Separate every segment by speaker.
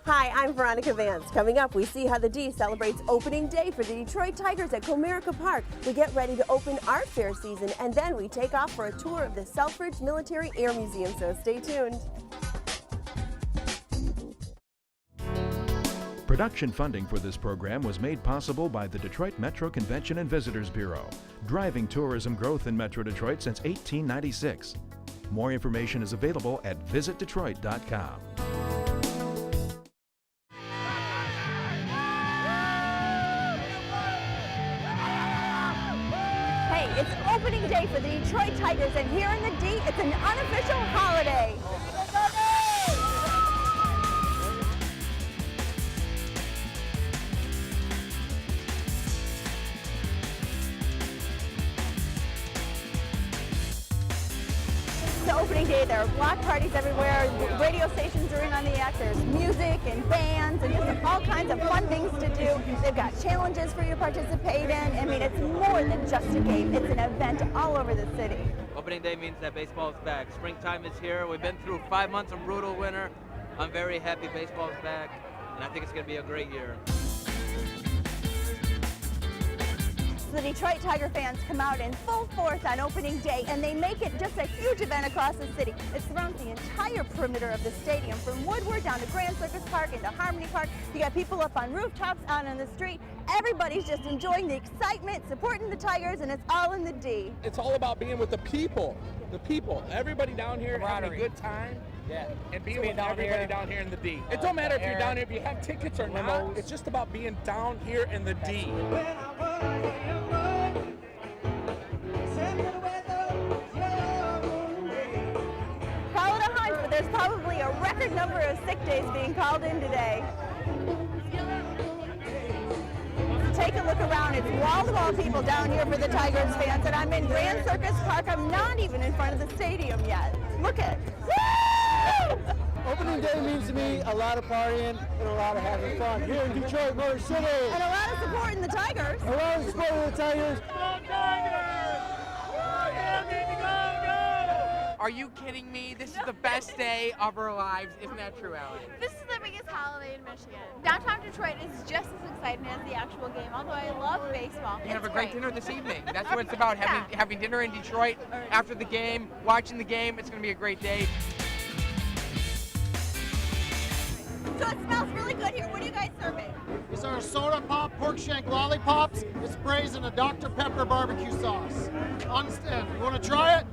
Speaker 1: Hi, I'm Veronica Vance. Coming up, we see how the D celebrates opening day for the Detroit Tigers at Comerica Park. We get ready to open art fair season, and then we take off for a tour of the Selfridge Military Air Museum, so stay tuned.
Speaker 2: Production funding for this program was made possible by the Detroit Metro Convention and Visitors Bureau, driving tourism growth in Metro Detroit since 1896. More information is available at visitdetroit.com.
Speaker 1: Hey, it's opening day for the Detroit Tigers, and here in the D, it's an unofficial holiday. The opening day, there are block parties everywhere, radio stations are in on the act, there's music and bands and just all kinds of fun things to do. They've got challenges for you to participate in. I mean, it's more than just a game, it's an event all over the city.
Speaker 3: Opening day means that baseball is back. Springtime is here. We've been through 5 months of brutal winter. I'm very happy baseball is back, and I think it's going to be a great year.
Speaker 1: The Detroit Tiger fans come out in full force on opening day, and they make it just a huge event across the city. It surrounds the entire perimeter of the stadium, from Woodward down to Grand Circus Park into Harmony Park. You got people up on rooftops, out on the street. Everybody's just enjoying the excitement, supporting the Tigers, and it's all in the D.
Speaker 4: It's all about being with the people. The people. Everybody down here having a good time.
Speaker 5: Yeah.
Speaker 4: And being with everybody down here in the D. It don't matter if you're down here, if you have tickets or not. It's just about being down here in the D.
Speaker 1: Call it a hunch, but there's probably a record number of sick days being called in today. Take a look around. It's wall-to-wall people down here for the Tigers fans, and I'm in Grand Circus Park. I'm not even in front of the stadium yet. Look at it. Woo!
Speaker 5: Opening day means to me a lot of partying and a lot of having fun here in Detroit, Motor City.
Speaker 1: And a lot of support in the Tigers.
Speaker 5: A lot of support in the Tigers.
Speaker 6: Are you kidding me? This is the best day of our lives. Isn't that true, Allie?
Speaker 7: This is the biggest holiday in Michigan. Downtown Detroit is just as exciting as the actual game, although I love baseball.
Speaker 6: You have a great dinner this evening. That's what it's about, having dinner in Detroit after the game, watching the game. It's going to be a great day.
Speaker 1: So it smells really good here. What are you guys serving?
Speaker 5: These are soda pop pork shank lollipops. It's braised in a Dr. Pepper barbecue sauce. Understand? You want to try it?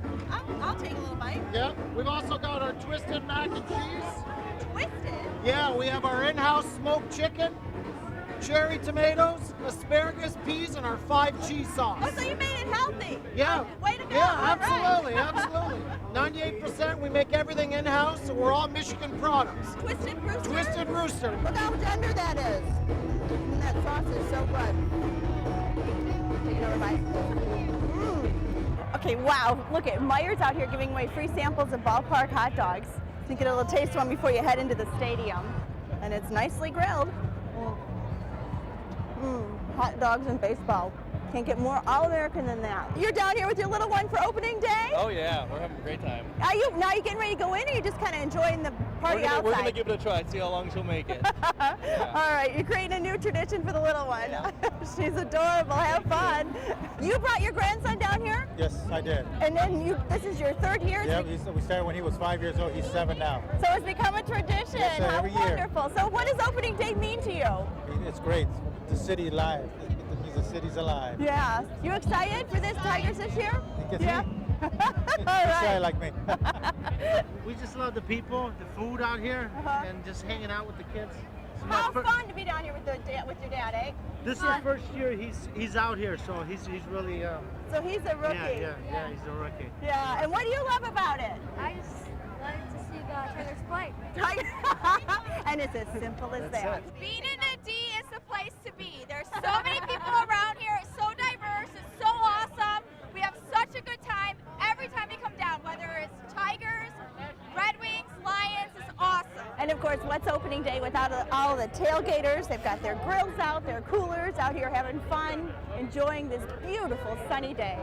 Speaker 1: I'll take a little bite.
Speaker 5: Yeah. We've also got our twisted mac and cheese.
Speaker 1: Twisted?
Speaker 5: Yeah, we have our in-house smoked chicken, cherry tomatoes, asparagus, peas, and our 5 cheese sauce.
Speaker 1: Oh, so you made it healthy.
Speaker 5: Yeah.
Speaker 1: Way to go.
Speaker 5: Yeah,
Speaker 1: All right.
Speaker 5: absolutely, absolutely. 98%, we make everything in-house, so we're all Michigan products.
Speaker 1: Twisted Rooster?
Speaker 5: Twisted Rooster.
Speaker 1: Look how tender that is. And that sauce is so good. Take another bite. Okay, wow. Look at Meijer's out here giving away free samples of ballpark hot dogs. You get a little taste one before you head into the stadium. And it's nicely grilled. Hot dogs and baseball. Can't get more all-American than that. You're down here with your little one for opening day?
Speaker 8: Oh yeah, we're having a great time.
Speaker 1: Are you getting ready to go in, or are you just kind of enjoying the party outside?
Speaker 8: We're gonna give it a try, see how long she'll make it. Yeah.
Speaker 1: All right, you're creating a new tradition for the little one. Yeah. She's adorable. Have fun. You brought your grandson down here?
Speaker 5: Yes, I did.
Speaker 1: And then this is your 3rd year?
Speaker 5: Yeah, we started when he was 5 years old. He's 7 now.
Speaker 1: So it's become a tradition.
Speaker 5: Yes,
Speaker 1: How
Speaker 5: every
Speaker 1: wonderful.
Speaker 5: year.
Speaker 1: So what does opening day mean to you?
Speaker 5: It's great. The city alive. The city's alive.
Speaker 1: Yeah. You excited for this Tigers this year?
Speaker 5: Yeah.
Speaker 1: All right.
Speaker 5: like me.
Speaker 9: We just love the people, the food out here, and just hanging out with the kids.
Speaker 1: How fun to be down here with your dad, eh?
Speaker 9: This is the first year he's out here, so he's really.
Speaker 1: So he's a rookie.
Speaker 9: Yeah, he's a rookie.
Speaker 1: Yeah, and what do you love about it?
Speaker 7: I just like to see the Tigers play.
Speaker 1: And it's as simple as that.
Speaker 7: Being in the D is the place to be. There's so many people around here. It's so diverse. It's so awesome. We have such a good time every time you come down, whether it's Tigers, Red
Speaker 1: And of course, what's opening day without all the tailgaters? They've got their grills out, their coolers out here having fun, enjoying this beautiful sunny day.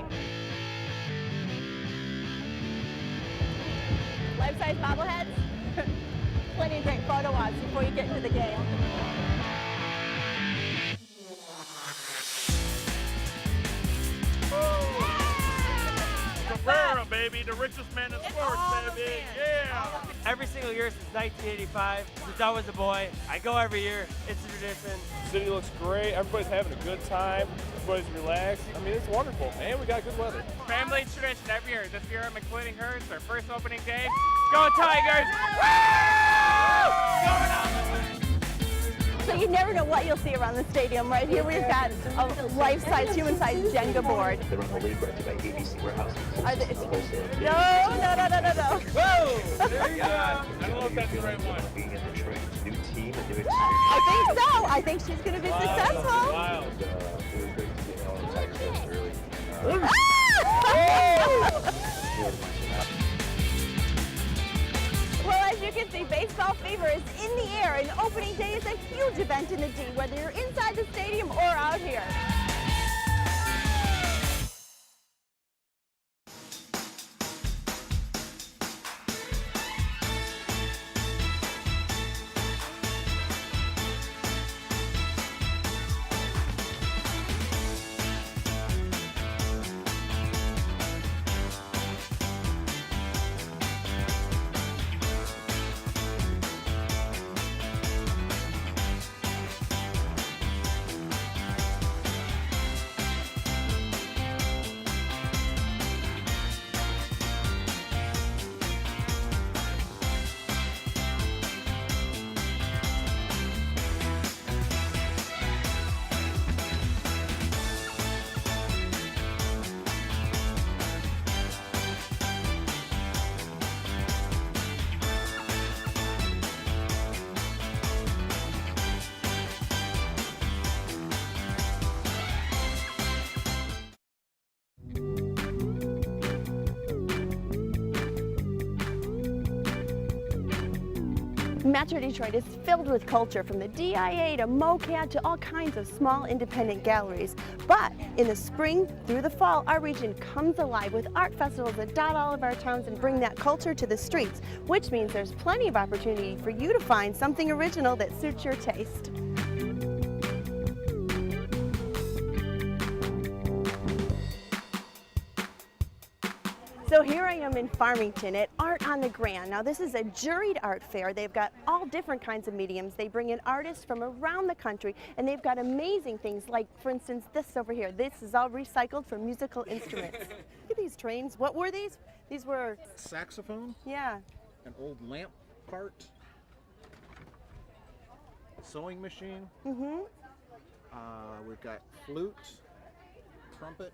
Speaker 1: Life-size bobbleheads? Plenty of great photo ops before you get into the game.
Speaker 10: Comerica, baby, the richest man in sports, baby. Yeah.
Speaker 8: Every single year since 1985, since I was a boy, I go every year. It's a tradition.
Speaker 10: The city looks great. Everybody's having a good time. Everybody's relaxed. I mean, it's wonderful. And we got good weather.
Speaker 6: Family tradition every year. This year I'm including hers. Our first opening day. Go Tigers!
Speaker 1: So you never know what you'll see around the stadium. Right here we've got a life-size, human-sized Jenga board.
Speaker 11: They're on the lead by ABC Warehouses.
Speaker 1: Are they, no.
Speaker 10: Whoa! There you go. I don't know if that's the right one.
Speaker 11: Being in Detroit, new team, a new experience.
Speaker 1: I think so. I think she's going to be successful.
Speaker 10: Wow.
Speaker 11: It was great to see all the Tigers fans early.
Speaker 1: Well, as you can see, baseball fever is in the air, and opening day is a huge event in the D, whether you're inside the stadium or out here. Metro Detroit is filled with culture, from the DIA to MoCAD to all kinds of small independent galleries. But in the spring through the fall, our region comes alive with art festivals that dot all of our towns and bring that culture to the streets, which means there's plenty of opportunity for you to find something original that suits your taste. So here I am in Farmington at Art on the Grand. Now this is a juried art fair. They've got all different kinds of mediums. They bring in artists from around the country, and they've got amazing things like, for instance, this over here. This is all recycled from musical instruments. Look at these trains. What were these? These were...
Speaker 12: Saxophone.
Speaker 1: Yeah.
Speaker 12: An old lamp cart. Sewing machine.
Speaker 1: Mm-hmm.
Speaker 12: We've got flute, trumpet.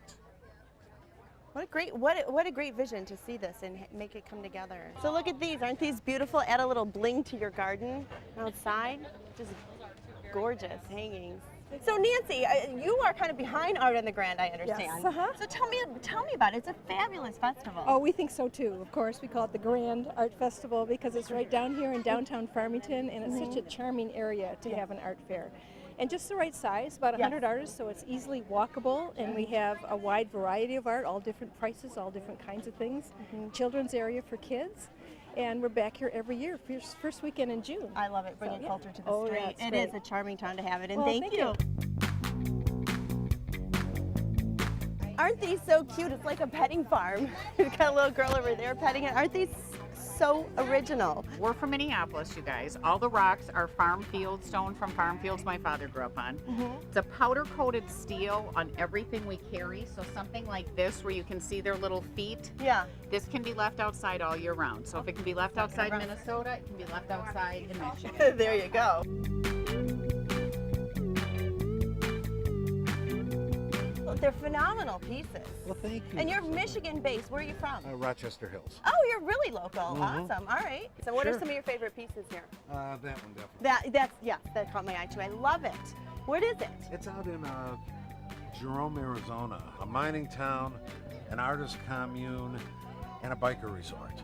Speaker 1: What a great vision to see this and make it come together. So look at these, aren't these beautiful? Add a little bling to your garden outside. Just gorgeous hangings. So Nancy, you are kind of behind Art on the Grand, I understand.
Speaker 13: Yes.
Speaker 1: So tell me about it. It's a fabulous festival.
Speaker 13: Oh, we think so too. Of course, we call it the Grand Art Festival because it's right down here in downtown Farmington, and it's such a charming area to have an art fair. And just the right size, about 100 artists, so it's easily walkable, and we have a wide variety of art, all different prices, all different kinds of things. Children's area for kids, and we're back here every year, first weekend in June.
Speaker 1: I love it, bringing culture to the street.
Speaker 13: Yeah,
Speaker 1: it is a charming town to have it, and
Speaker 13: well,
Speaker 1: thank you. Aren't these so cute? It's like a petting farm. We've got a little girl over there petting it. Aren't these so original?
Speaker 14: We're from Minneapolis, you guys. All the rocks are farm field stone from farm fields my father grew up on. It's a powder coated steel on everything we carry. So something like this where you can see their little feet.
Speaker 1: Yeah.
Speaker 14: This can be left outside all year round. So if it can be left outside Minnesota, it can be left outside in Michigan.
Speaker 1: There you go. They're phenomenal pieces.
Speaker 12: Well, thank you.
Speaker 1: And you're Michigan-based. Where are you from?
Speaker 12: Rochester Hills.
Speaker 1: Oh, you're really local. Awesome. All right. So what are some of your favorite pieces here?
Speaker 12: That one definitely.
Speaker 1: That caught my eye too. I love it. What is it?
Speaker 12: It's out in Jerome, Arizona, a mining town, an artist commune, and a biker resort.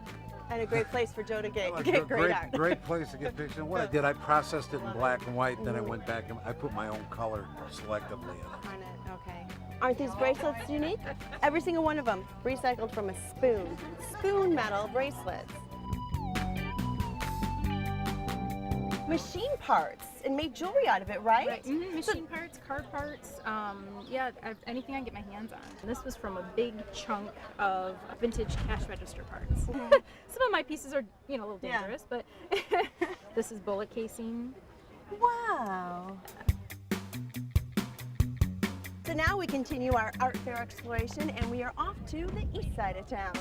Speaker 1: And a great place for Joe to get
Speaker 12: Great,
Speaker 1: great art.
Speaker 12: great place to get pictures. What I did, I processed it in black and white, then I went back and I put my own color selectively in it.
Speaker 1: On it, okay. Aren't these bracelets unique? Every single one of them recycled from a spoon. Spoon metal bracelets. Machine parts and made jewelry out of it, right?
Speaker 15: Right. Machine parts, car parts, yeah, anything I can get my hands on. This was from a big chunk of vintage cash register parts. Some of my pieces are, a little dangerous, but this is bullet casing.
Speaker 1: Wow. So now we continue our art fair exploration and we are off to the east side of town.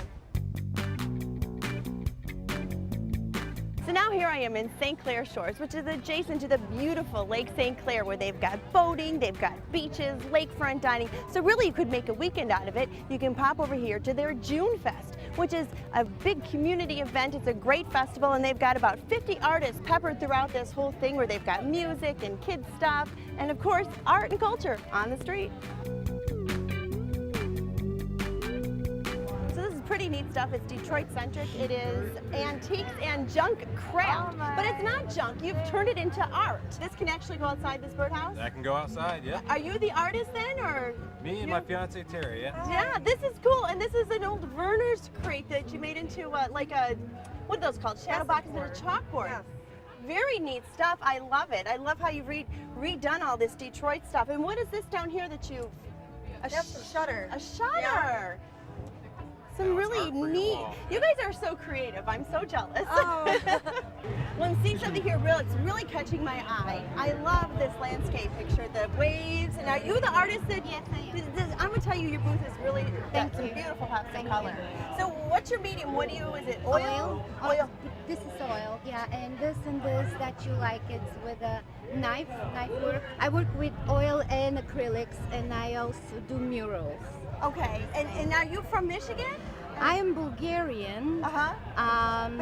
Speaker 1: So now here I am in St. Clair Shores, which is adjacent to the beautiful Lake St. Clair where they've got boating, they've got beaches, lakefront dining. So really you could make a weekend out of it. You can pop over here to their June Fest, which is a big community event. It's a great festival and they've got about 50 artists peppered throughout this whole thing where they've got music and kids stuff and of course art and culture on the street. Pretty neat stuff. It's Detroit centric. It is antiques and junk craft, but it's not junk. You've turned it into art. This can actually go outside this birdhouse?
Speaker 16: That can go outside, yeah.
Speaker 1: Are you the artist then, or?
Speaker 16: Me and my fiance Terry, yeah.
Speaker 1: Yeah, this is cool. And this is an old Werner's crate that you made into like a, what are those called? Shadow boxes and a chalkboard. Yes. Very neat stuff. I love it. I love how you've redone all this Detroit stuff. And what is this down here that you?
Speaker 17: That's a shutter.
Speaker 1: A shutter.
Speaker 17: Yeah.
Speaker 1: Some really neat. You guys are so creative. I'm so jealous. Oh. When seeing something here, it's really catching my eye. I love this landscape picture, the waves. And are you the artist that?
Speaker 17: Yes, I am.
Speaker 1: I'm gonna tell you, your booth is really got some beautiful pops of color. So, what's your medium? What do you? Is it oil?
Speaker 17: Oil. This is oil. Yeah, and this that you like. It's with a knife work. I work with oil and acrylics, and I also do murals.
Speaker 1: Okay, and are you from Michigan?
Speaker 17: I am Bulgarian.
Speaker 1: But I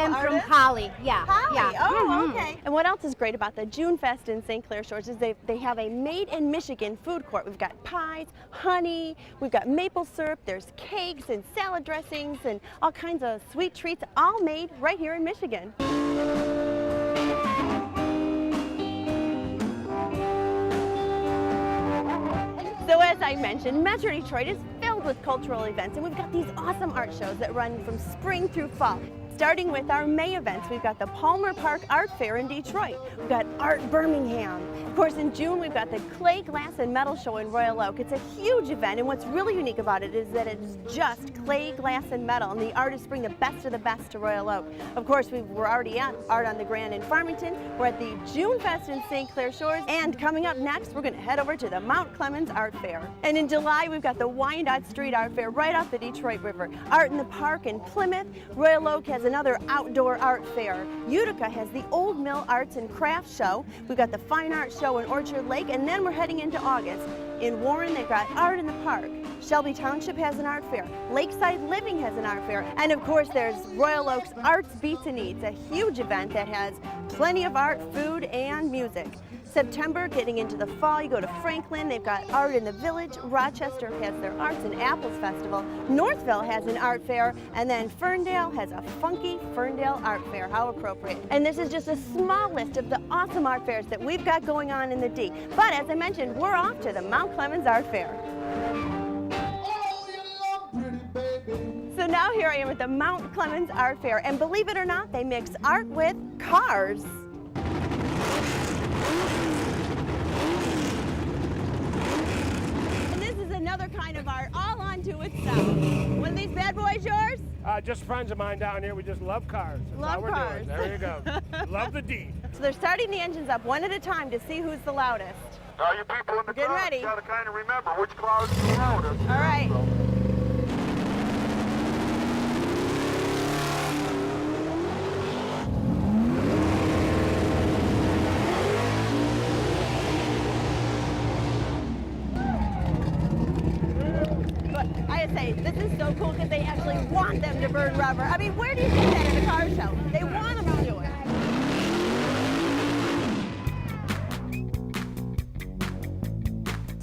Speaker 17: am from Cali. Yeah.
Speaker 1: Cali.
Speaker 17: Yeah.
Speaker 1: Oh, okay. And what else is great about the June Fest in St. Clair Shores is they have a made in Michigan food court. We've got pies, honey, we've got maple syrup, there's cakes and salad dressings and all kinds of sweet treats, all made right here in Michigan. So as I mentioned, Metro Detroit is filled with cultural events, and we've got these awesome art shows that run from spring through fall. Starting with our May events, we've got the Palmer Park Art Fair in Detroit. We've got Art Birmingham. Of course, in June, we've got the Clay, Glass, and Metal Show in Royal Oak. It's a huge event, and what's really unique about it is that it's just clay, glass, and metal, and the artists bring the best of the best to Royal Oak. Of course, we're already at Art on the Grand in Farmington. We're at the June Fest in St. Clair Shores, and coming up next, we're going to head over to the Mount Clemens Art Fair. And in July, we've got the Wyandotte Street Art Fair right off the Detroit River. Art in the Park in Plymouth. Royal Oak has another outdoor art fair. Utica has the Old Mill Arts and Crafts Show. We've got the Fine Art Show in Orchard Lake, and then we're heading into August. In Warren, they've got Art in the Park. Shelby Township has an art fair. Lakeside Living has an art fair. And of course, there's Royal Oak's Arts Beats and Eats, a huge event that has plenty of art, food, and music. September, getting into the fall, you go to Franklin, they've got Art in the Village. Rochester has their Arts and Apples Festival. Northville has an art fair, and then Ferndale has a funky Ferndale Art Fair. How appropriate. And this is just a small list of the awesome art fairs that we've got going on in the D. But as I mentioned, we're off to the Mount Clemens Art Fair. So now here I am at the Mount Clemens Art Fair, and believe it or not, they mix art with cars. Another kind of art all onto itself. One of these bad boys yours?
Speaker 18: Just friends of mine down here. We just love cars. That's
Speaker 1: love
Speaker 18: all we're
Speaker 1: cars.
Speaker 18: doing. There you go. Love the D.
Speaker 1: So they're starting the engines up one at a time to see who's the loudest.
Speaker 19: Now you people in the
Speaker 1: Getting
Speaker 19: crowd,
Speaker 1: ready.
Speaker 19: You gotta kind of remember which cloud is the loudest.
Speaker 1: All right. This is so cool because they actually want them to burn rubber. I mean, where do you get that at a car show? They want them to do it.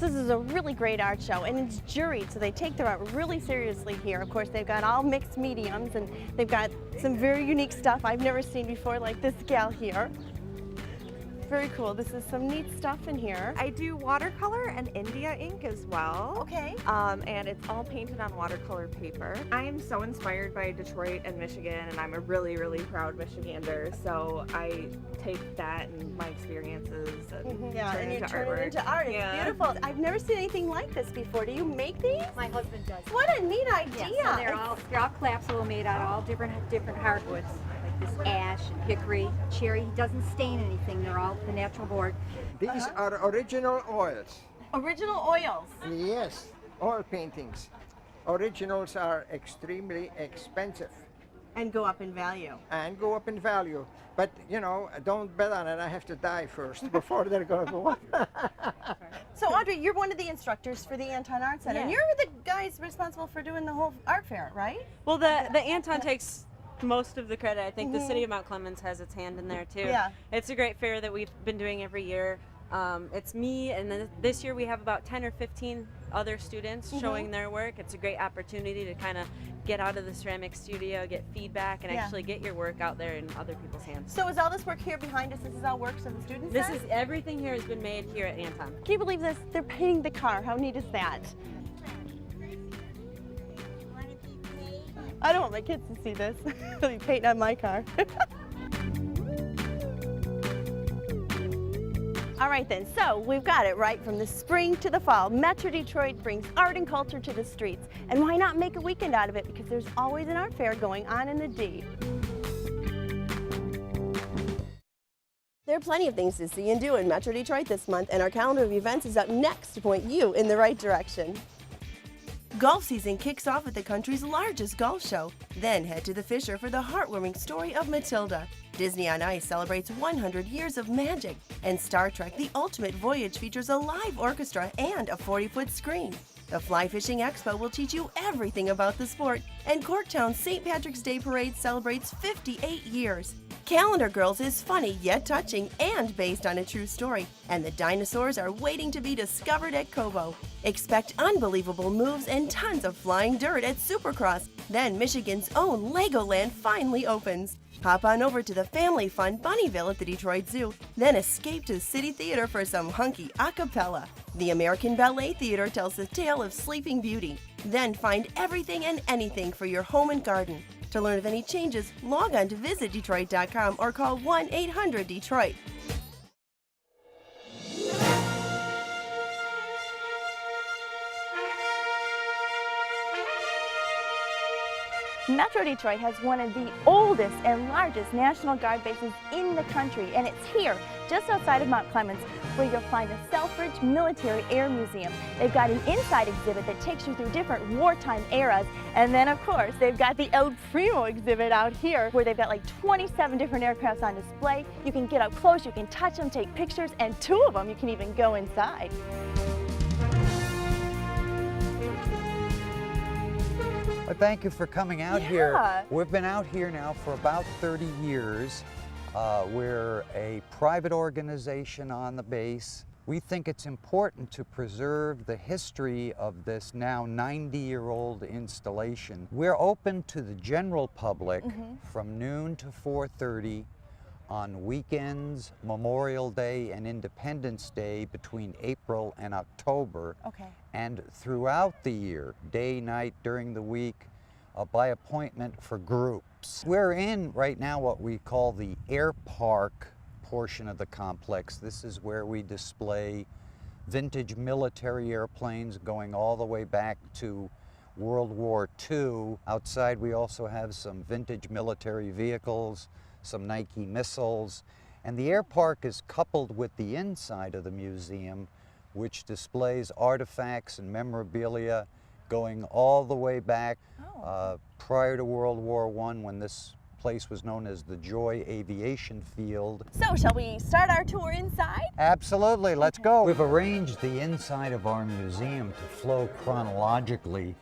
Speaker 1: So this is a really great art show, and it's juried, so they take their art really seriously here. Of course, they've got all mixed mediums, and they've got some very unique stuff I've never seen before, like this gal here. Very cool. This is some neat stuff in here.
Speaker 20: I do watercolor and India ink as well.
Speaker 1: Okay.
Speaker 20: And it's all painted on watercolor paper. I am so inspired by Detroit and Michigan, and I'm a really, really proud Michigander. So I take that and my experiences and turn it into
Speaker 1: turn
Speaker 20: artwork.
Speaker 1: it into art. It's beautiful. I've never seen anything like this before. Do you make these?
Speaker 21: My husband does.
Speaker 1: What a neat idea.
Speaker 21: Yes, and they're all collapsible, made out of all different hardwoods. This ash and hickory, cherry. He doesn't stain anything. They're all the natural board.
Speaker 22: These are original oils.
Speaker 1: Original oils?
Speaker 22: Yes, oil paintings. Originals are extremely expensive.
Speaker 1: And go up in value.
Speaker 22: And go up in value. But, you know, don't bet on it. I have to die first before they're going to go up.
Speaker 1: So, Audrey, you're one of the instructors for the Anton Art Center.
Speaker 23: Yeah.
Speaker 1: And you're the guys responsible for doing the whole art fair, right?
Speaker 23: Well, the Anton takes most of the credit. I think the city of Mount Clemens has its hand in there too.
Speaker 1: Yeah.
Speaker 23: It's a great fair that we've been doing every year. It's me, and then this year we have about 10 or 15 other students showing their work. It's a great opportunity to kind of get out of the ceramic studio, get feedback, and actually get your work out there in other people's hands.
Speaker 1: So is all this work here behind us, this is all works of the students?
Speaker 23: This is everything here has been made here at Anton.
Speaker 1: Can you believe this? They're painting the car. How neat is that? I don't want my kids to see this. They'll be painting on my car. All right then, so we've got it right from the spring to the fall. Metro Detroit brings art and culture to the streets. And why not make a weekend out of it? Because there's always an art fair going on in the D. There are plenty of things to see and do in Metro Detroit this month, and our calendar of events is up next to point you in the right direction. Golf season kicks off at the country's largest golf show. Then head to the Fisher for the heartwarming story of Matilda. Disney on Ice celebrates 100 years of magic. And Star Trek The Ultimate Voyage features a live orchestra and a 40-foot screen. The Fly Fishing Expo will teach you everything about the sport. And Corktown's St. Patrick's Day Parade celebrates 58 years. Calendar Girls is funny yet touching and based on a true story. And the dinosaurs are waiting to be discovered at Cobo. Expect unbelievable moves and tons of flying dirt at Supercross. Then Michigan's own Legoland finally opens. Hop on over to the family fun Bunnyville at the Detroit Zoo. Then escape to the City Theater for some hunky a cappella. The American Ballet Theater tells the tale of Sleeping Beauty. Then find everything and anything for your home and garden. To learn of any changes, log on to visitdetroit.com or call 1-800-DETROIT. Metro Detroit has one of the oldest and largest National Guard bases in the country, and it's here, just outside of Mount Clemens, where you'll find the Selfridge Military Air Museum. They've got an inside exhibit that takes you through different wartime eras, and then, of course, they've got the El Primo exhibit out here, where they've got like 27 different aircrafts on display. You can get up close, you can touch them, take pictures, and 2 of them you can even go inside.
Speaker 24: Well, thank you for coming out here. We've been out here now for about 30 years. We're a private organization on the base. We think it's important to preserve the history of this now 90-year-old installation. We're open to the general public from noon to 4:30 on weekends, Memorial Day and Independence Day between April and October. And throughout the year, day, night, during the week, by appointment for groups. We're in right now what we call the Air Park portion of the complex. This is where we display vintage military airplanes going all the way back to World War II. Outside we also have some vintage military vehicles, some Nike missiles, and the Air Park is coupled with the inside of the museum, which displays artifacts and memorabilia going all the way back prior to World War I, when this place was known as the Joy Aviation Field.
Speaker 1: So shall we start our tour inside?
Speaker 24: Absolutely, let's go. We've arranged the inside of our museum to flow chronologically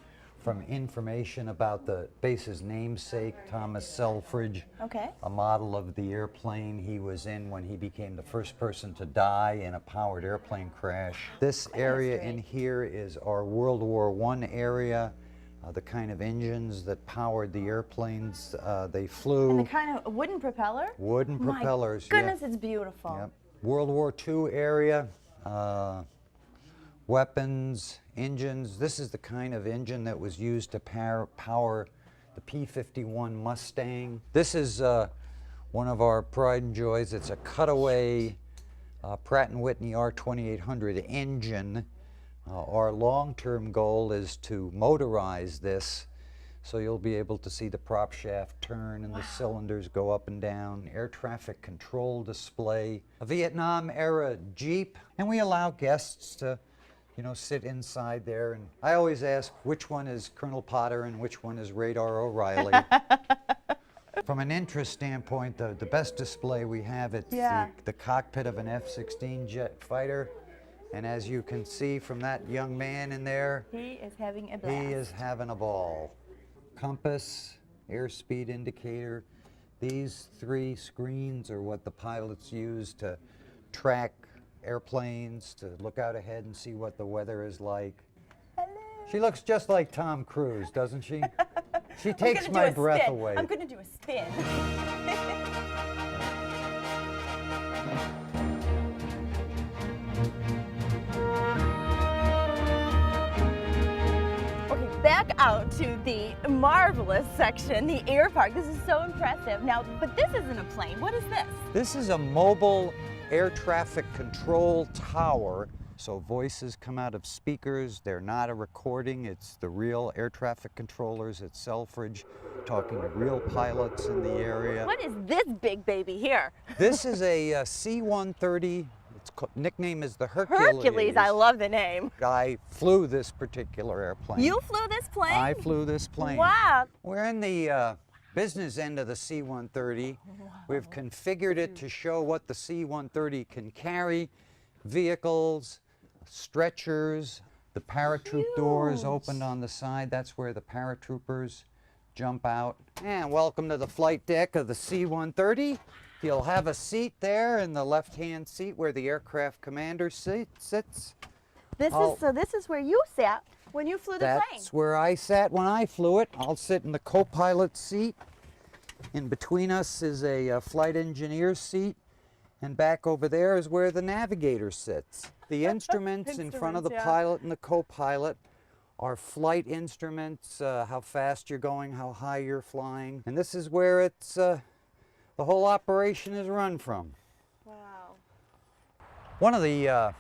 Speaker 24: from information about the base's namesake, Thomas Selfridge,
Speaker 1: Okay.
Speaker 24: a model of the airplane he was in when he became the first person to die in a powered airplane crash. This area in here is our World War I area, the kind of engines that powered the airplanes they flew.
Speaker 1: And the kind of wooden propeller?
Speaker 24: Wooden propellers,
Speaker 1: My goodness, it's beautiful.
Speaker 24: Yep. World War II area, weapons, engines. This is the kind of engine that was used to power the P-51 Mustang. This is one of our pride and joys. It's a cutaway Pratt & Whitney R2800 engine. Our long-term goal is to motorize this, so you'll be able to see the prop shaft turn and the cylinders go up and down. Air traffic control display, a Vietnam-era Jeep, and we allow guests to, you know, sit inside there. And I always ask which one is Colonel Potter and which one is Radar O'Reilly. From an interest standpoint, the best display we have, it's the cockpit of an F-16 jet fighter. And as you can see from that young man in there,
Speaker 1: he is having a blast.
Speaker 24: He is having a ball. Compass, airspeed indicator. These three screens are what the pilots use to track airplanes, to look out ahead and see what the weather is like.
Speaker 1: Hello.
Speaker 24: She looks just like Tom Cruise, doesn't she? She takes my breath away.
Speaker 1: I'm going to do a spin. Back out to the marvelous section, the air park. This is so impressive. Now, but this isn't a plane. What is this?
Speaker 24: This is a mobile air traffic control tower. So voices come out of speakers. They're not a recording. It's the real air traffic controllers at Selfridge talking to real pilots in the area.
Speaker 1: What is this big baby here?
Speaker 24: This is a C-130. Its nickname is the Hercules.
Speaker 1: Hercules, I love the name.
Speaker 24: I flew this particular airplane.
Speaker 1: You flew this plane?
Speaker 24: I flew this plane.
Speaker 1: Wow.
Speaker 24: We're in the business end of the C-130. We've configured it to show what the C-130 can carry. Vehicles, stretchers, the paratroop doors opened on the side. That's where the paratroopers jump out. And welcome to the flight deck of the C-130. You'll have a seat there in the left-hand seat where the aircraft commander sits.
Speaker 1: This is where you sat when you flew the plane.
Speaker 24: That's where I sat when I flew it. I'll sit in the co-pilot seat. In between us is a flight engineer seat, and back over there is where the navigator sits. The instruments in front of the pilot and the co-pilot are flight instruments, how fast you're going, how high you're flying. And this is where it's the whole operation is run from.
Speaker 1: Wow.
Speaker 24: One of the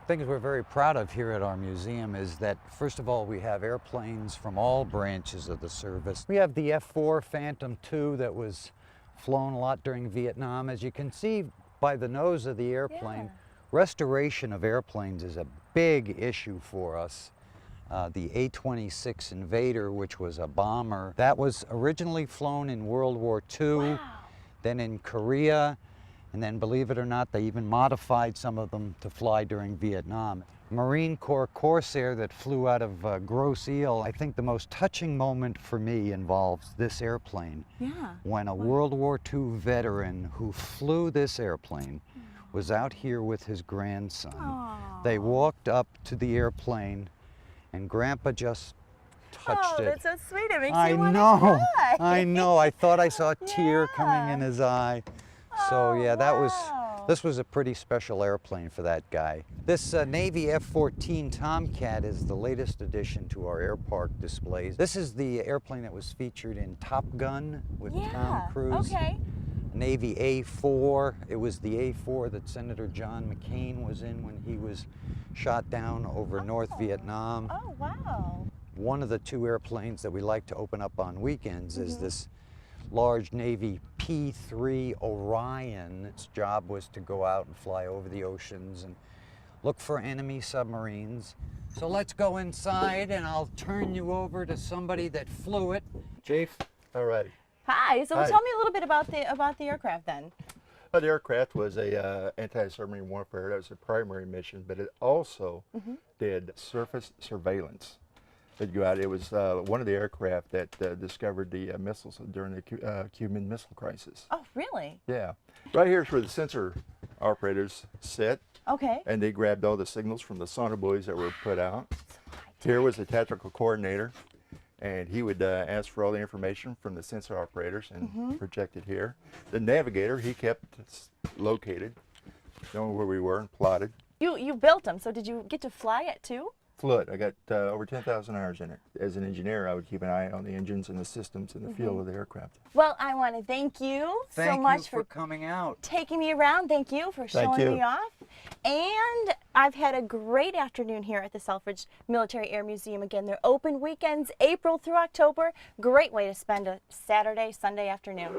Speaker 24: things we're very proud of here at our museum is that, first of all, we have airplanes from all branches of the service. We have the F-4 Phantom II that was flown a lot during Vietnam. As you can see by the nose of the airplane, restoration of airplanes is a big issue for us. The A-26 Invader, which was a bomber, that was originally flown in World War II. Wow. Then in Korea, and then, believe it or not, they even modified some of them to fly during Vietnam. Marine Corps Corsair that flew out of Grosse Ile. I think the most touching moment for me involves this airplane.
Speaker 1: Yeah.
Speaker 24: When a World War II veteran who flew this airplane was out here with his grandson. Aww. They walked up to the airplane, and Grandpa just touched it.
Speaker 1: That's so sweet. It makes
Speaker 24: I
Speaker 1: me want
Speaker 24: know.
Speaker 1: to cry.
Speaker 24: I know. I thought I saw a tear coming in his eye. So yeah, this was a pretty special airplane for that guy. This Navy F-14 Tomcat is the latest addition to our air park displays. This is the airplane that was featured in Top Gun with Tom Cruise.
Speaker 1: Okay.
Speaker 24: Navy A-4. It was the A-4 that Senator John McCain was in when he was shot down over North Vietnam.
Speaker 1: Oh, wow.
Speaker 24: One of the two airplanes that we like to open up on weekends is this large Navy P-3 Orion. Its job was to go out and fly over the oceans and look for enemy submarines. So let's go inside and I'll turn you over to somebody that flew it.
Speaker 2: Chief, all right.
Speaker 1: Hi, so tell me a little bit about the aircraft then.
Speaker 2: The aircraft was a anti-submarine warfare. That was a primary mission, but it also did surface surveillance. They'd go out. It was one of the aircraft that discovered the missiles during the Cuban Missile Crisis.
Speaker 1: Oh, really?
Speaker 2: Yeah. Right here is where the sensor operators sit.
Speaker 1: Okay.
Speaker 2: And they grabbed all the signals from the sonar buoys that were put out. Here was the tactical coordinator, and he would ask for all the information from the sensor operators and project it here. The navigator, he kept us located, knowing where we were and plotted.
Speaker 1: You built them, so did you get to fly it too?
Speaker 2: Flew it. I got over 10,000 hours in it. As an engineer, I would keep an eye on the engines and the systems in the field of the aircraft.
Speaker 1: Well, I want to thank you so much
Speaker 24: for coming out.
Speaker 1: Taking me around. Thank you for showing me off. And I've had a great afternoon here at the Selfridge Military Air Museum. Again, they're open weekends, April through October. Great way to spend a Saturday, Sunday afternoon.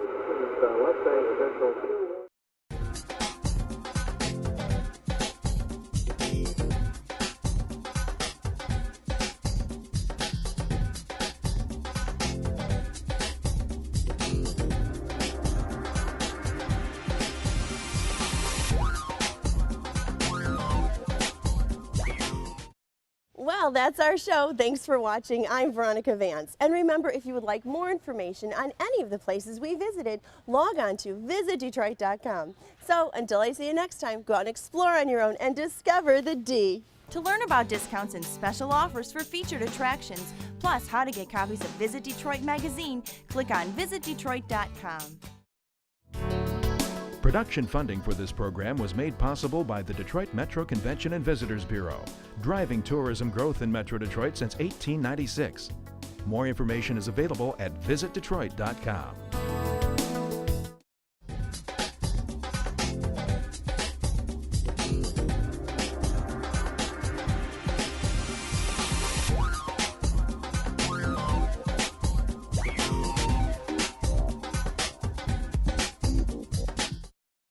Speaker 3: Well, that's our show. Thanks for watching. I'm Veronica Vance. And remember, if you would like more information on any of the places we visited, log on to visitdetroit.com. So until I see you next time, go out and explore on your own and discover the D. To learn about discounts and special offers for featured attractions, plus how to get copies of Visit Detroit magazine, click on visitdetroit.com.
Speaker 4: Production funding for this program was made possible by the Detroit Metro Convention and Visitors Bureau, driving tourism growth in Metro Detroit since 1896. More information is available at visitdetroit.com.